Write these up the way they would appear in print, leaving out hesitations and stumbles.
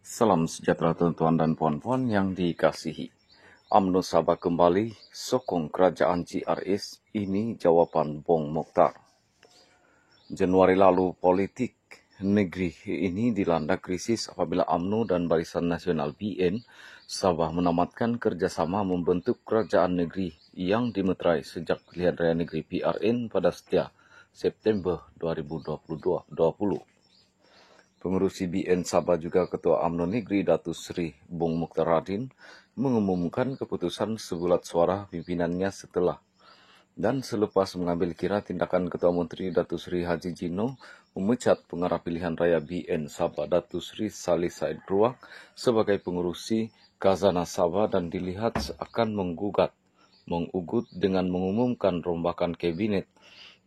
Salam sejahtera tuan-tuan dan puan-puan yang dikasihi. UMNO Sabah kembali sokong kerajaan GRS, ini jawaban Bong Mokhtar. Januari lalu politik negeri ini dilanda krisis apabila UMNO dan Barisan Nasional BN Sabah menamatkan kerjasama membentuk kerajaan negeri yang dimeterai sejak pilihan raya negeri PRN pada September 2020. Pengurusi BN Sabah juga Ketua UMNO Negeri Datuk Seri Bong Mokhtar Radin mengumumkan keputusan sebulat suara pimpinannya setelah dan selepas mengambil kira tindakan Ketua Menteri Datuk Seri Haji Jino memecat pengarah pilihan raya BN Sabah Datuk Seri Saleh Said Ruak sebagai pengurusi Khazanah Sabah dan dilihat akan mengugut dengan mengumumkan rombakan kabinet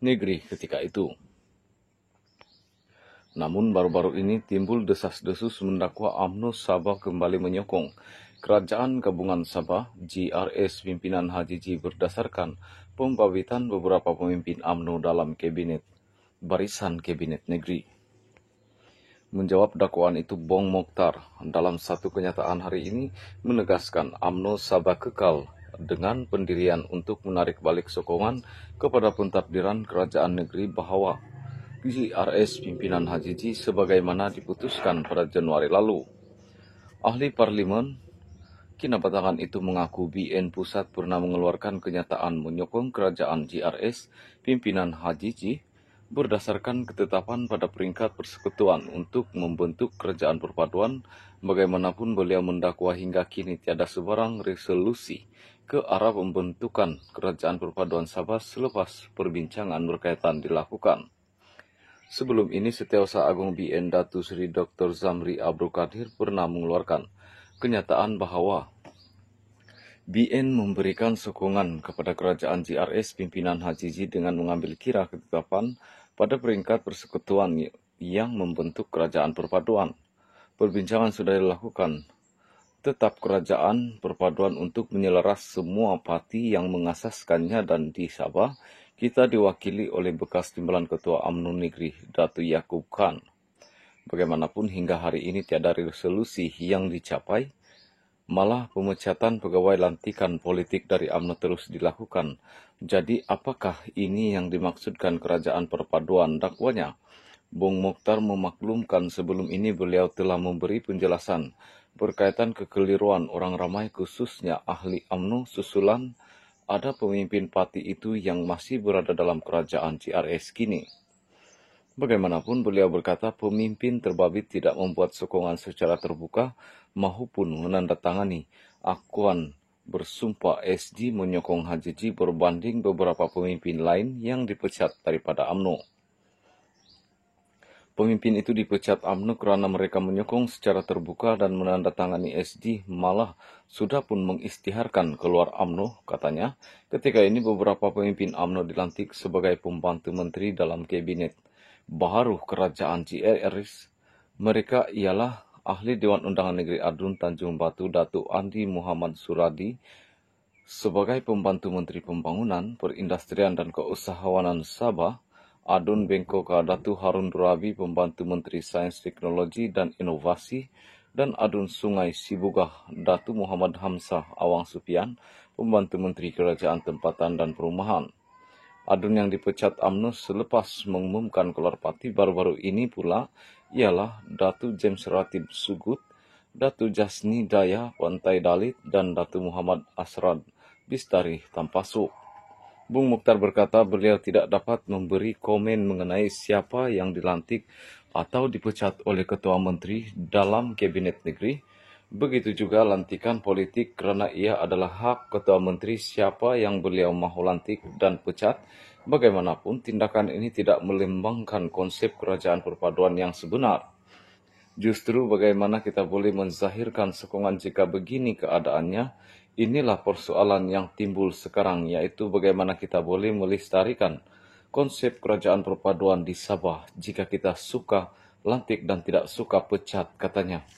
negeri ketika itu. Namun baru-baru ini timbul desas-desus mendakwa UMNO Sabah kembali menyokong Kerajaan Gabungan Sabah GRS pimpinan Haji Ji berdasarkan pembabitan beberapa pemimpin UMNO dalam barisan kabinet negeri. Menjawab dakwaan itu, Bong Mokhtar dalam satu kenyataan hari ini menegaskan UMNO Sabah kekal dengan pendirian untuk menarik balik sokongan kepada pentadbiran kerajaan negeri bahwa GRS pimpinan Haji Ji sebagaimana diputuskan pada Januari lalu. Ahli Parlimen Kinabatangan itu mengaku BN Pusat pernah mengeluarkan kenyataan menyokong kerajaan GRS pimpinan Haji Ji berdasarkan ketetapan pada peringkat persekutuan untuk membentuk kerajaan perpaduan. Bagaimanapun beliau mendakwa hingga kini tiada sebarang resolusi ke arah pembentukan kerajaan perpaduan Sabah selepas perbincangan berkaitan dilakukan. Sebelum ini, Setiausaha Agung BN Datuk Seri Dr. Zamri Abdul Qadir pernah mengeluarkan kenyataan bahwa BN memberikan sokongan kepada kerajaan GRS pimpinan Haji Ji dengan mengambil kira ketetapan pada peringkat persekutuan yang membentuk kerajaan perpaduan. Perbincangan sudah dilakukan tetap kerajaan perpaduan untuk menyelaras semua parti yang mengasaskannya, dan di Sabah kita diwakili oleh bekas timbalan Ketua UMNO Negeri Datuk Yaakob Khan. Bagaimanapun hingga hari ini tiada resolusi yang dicapai, malah pemecatan pegawai lantikan politik dari UMNO terus dilakukan. Jadi apakah ini yang dimaksudkan kerajaan perpaduan, dakwanya? Bong Mokhtar memaklumkan sebelum ini beliau telah memberi penjelasan berkaitan kekeliruan orang ramai khususnya ahli UMNO susulan ada pemimpin parti itu yang masih berada dalam kerajaan GRS kini. Bagaimanapun beliau berkata pemimpin terbabit tidak membuat sokongan secara terbuka maupun menandatangani akuan bersumpah SG menyokong Haji Ji berbanding beberapa pemimpin lain yang dipecat daripada UMNO. Pemimpin itu dipecat UMNO kerana mereka menyokong secara terbuka dan menandatangani SG, malah sudah pun mengisytiharkan keluar UMNO, katanya. Ketika ini beberapa pemimpin UMNO dilantik sebagai pembantu menteri dalam kabinet baru kerajaan GRS. Mereka ialah Ahli Dewan Undangan Negeri Adun Tanjung Batu Datuk Andi Muhammad Suradi sebagai pembantu Menteri Pembangunan, Perindustrian dan Keusahawanan Sabah, Adun Bengkok Datuk Harun Durabi, pembantu Menteri Sains, Teknologi dan Inovasi, dan Adun Sungai Sibugah Datuk Muhammad Hamzah Awang Supian, pembantu Menteri Kerajaan Tempatan dan Perumahan. Adun yang dipecat UMNO selepas mengumumkan keluar parti baru-baru ini pula ialah Datuk James Ratib Sugut, Datuk Jasni Daya Pantai Dalit, dan Datuk Muhammad Asrad Bistari Tampasuk. Bung Mokhtar berkata beliau tidak dapat memberi komen mengenai siapa yang dilantik atau dipecat oleh Ketua Menteri dalam Kabinet Negeri. Begitu juga lantikan politik kerana ia adalah hak Ketua Menteri siapa yang beliau mahu lantik dan pecat. Bagaimanapun tindakan ini tidak melembangkan konsep kerajaan perpaduan yang sebenar. Justru bagaimana kita boleh menzahirkan sokongan jika begini keadaannya? Inilah persoalan yang timbul sekarang, yaitu bagaimana kita boleh melestarikan konsep kerajaan perpaduan di Sabah jika kita suka lantik dan tidak suka pecat, katanya.